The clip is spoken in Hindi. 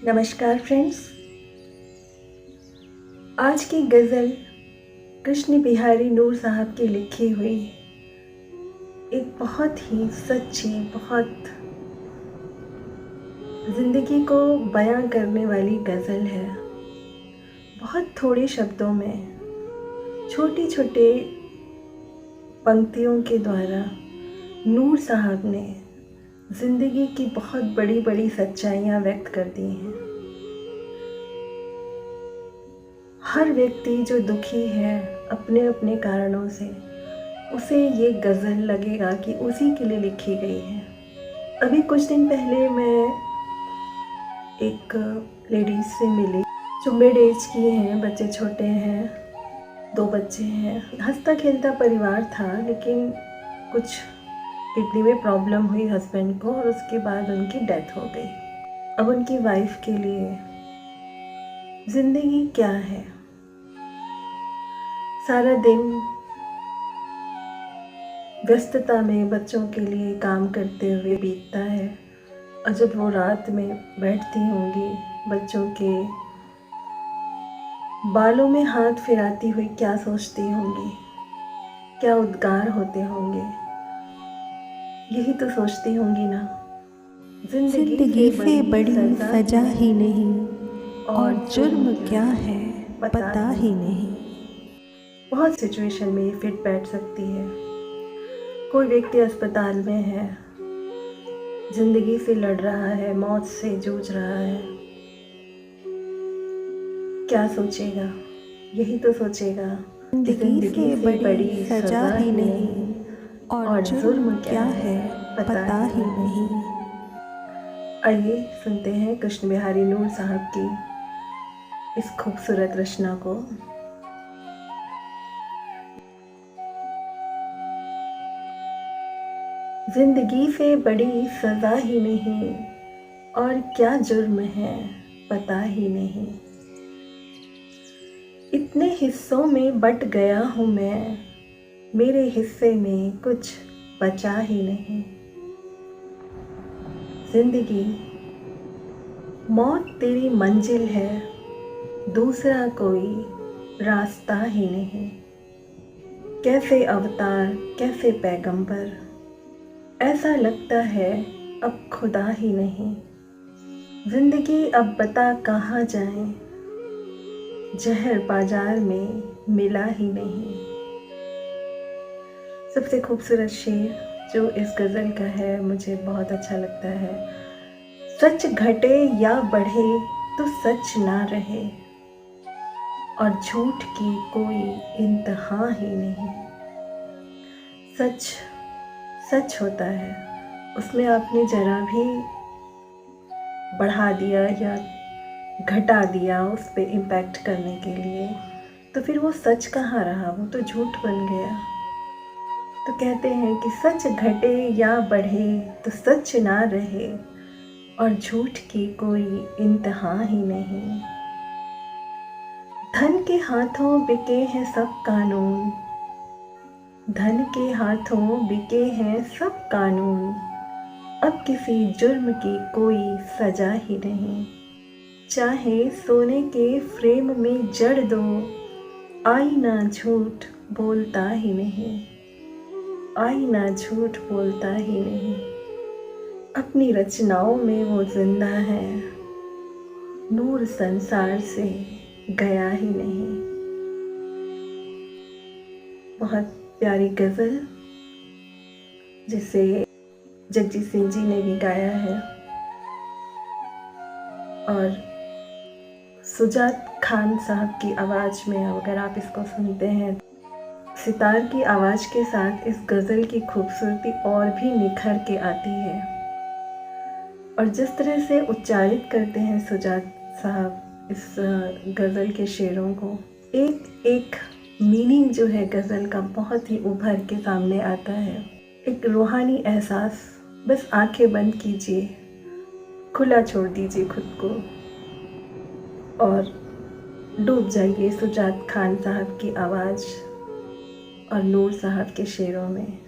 नमस्कार फ्रेंड्स। आज की गज़ल कृष्ण बिहारी नूर साहब की लिखी हुई एक बहुत ही सच्ची, बहुत ज़िंदगी को बयां करने वाली गज़ल है। बहुत थोड़े शब्दों में छोटी छोटे पंक्तियों के द्वारा नूर साहब ने ज़िंदगी की बहुत बड़ी बड़ी सच्चाइयाँ व्यक्त कर दी हैं। हर व्यक्ति जो दुखी है अपने अपने कारणों से, उसे ये गज़ल लगेगा कि उसी के लिए लिखी गई है। अभी कुछ दिन पहले मैं एक लेडीज़ से मिली जो मिड एज की हैं, बच्चे छोटे हैं, 2 बच्चे हैं। हंसता खेलता परिवार था, लेकिन कुछ किडनी में प्रॉब्लम हुई हस्बैंड को और उसके बाद उनकी डेथ हो गई। अब उनकी वाइफ के लिए ज़िंदगी क्या है? सारा दिन व्यस्तता में बच्चों के लिए काम करते हुए बीतता है, और जब वो रात में बैठती होंगी बच्चों के बालों में हाथ फिराती हुई क्या सोचती होंगी, क्या उद्गार होते होंगे। यही तो सोचती होंगी ना, जिंदगी से बड़ी सजा ही नहीं और जुर्म क्या है पता ही नहीं। बहुत सिचुएशन में ये फिट बैठ सकती है। कोई व्यक्ति अस्पताल में है, जिंदगी से लड़ रहा है, मौत से जूझ रहा है, क्या सोचेगा? यही तो सोचेगा, जिंदगी से बड़ी सजा ही नहीं और जुर्म क्या है पता ही नहीं। आइए सुनते हैं कृष्ण बिहारी नूर साहब की इस खूबसूरत रचना को। जिंदगी से बड़ी सजा ही नहीं और क्या जुर्म है पता ही नहीं। इतने हिस्सों में बट गया हूँ मैं, मेरे हिस्से में कुछ बचा ही नहीं। जिंदगी मौत तेरी मंजिल है, दूसरा कोई रास्ता ही नहीं। कैसे अवतार कैसे पैगंबर, ऐसा लगता है अब खुदा ही नहीं। जिंदगी अब बता कहाँ जाए, जहर बाजार में मिला ही नहीं। सबसे खूबसूरत शेर जो इस गज़ल का है, मुझे बहुत अच्छा लगता है। सच घटे या बढ़े तो सच ना रहे, और झूठ की कोई इंतहा ही नहीं। सच सच होता है, उसमें आपने जरा भी बढ़ा दिया या घटा दिया उस पर इम्पैक्ट करने के लिए, तो फिर वो सच कहाँ रहा, वो तो झूठ बन गया। तो कहते हैं कि सच घटे या बढ़े तो सच ना रहे, और झूठ की कोई इंतहा ही नहीं। धन के हाथों बिके हैं सब कानून, धन के हाथों बिके हैं सब कानून, अब किसी जुर्म की कोई सजा ही नहीं। चाहे सोने के फ्रेम में जड़ दो, आईना झूठ बोलता ही नहीं, आईना झूठ बोलता ही नहीं। अपनी रचनाओं में वो जिंदा है, नूर संसार से गया ही नहीं। बहुत प्यारी गज़ल जिसे जगजीत सिंह जी ने भी गाया है, और सुजात खान साहब की आवाज़ में अगर आप इसको सुनते हैं, सितार की आवाज़ के साथ इस गज़ल की खूबसूरती और भी निखर के आती है। और जिस तरह से उच्चारित करते हैं सुजात साहब इस गज़ल के शेरों को, एक एक मीनिंग जो है गज़ल का बहुत ही उभर के सामने आता है। एक रूहानी एहसास, बस आंखें बंद कीजिए, खुला छोड़ दीजिए खुद को और डूब जाइए सुजात खान साहब की आवाज़ और नूर साहब के शेरों में।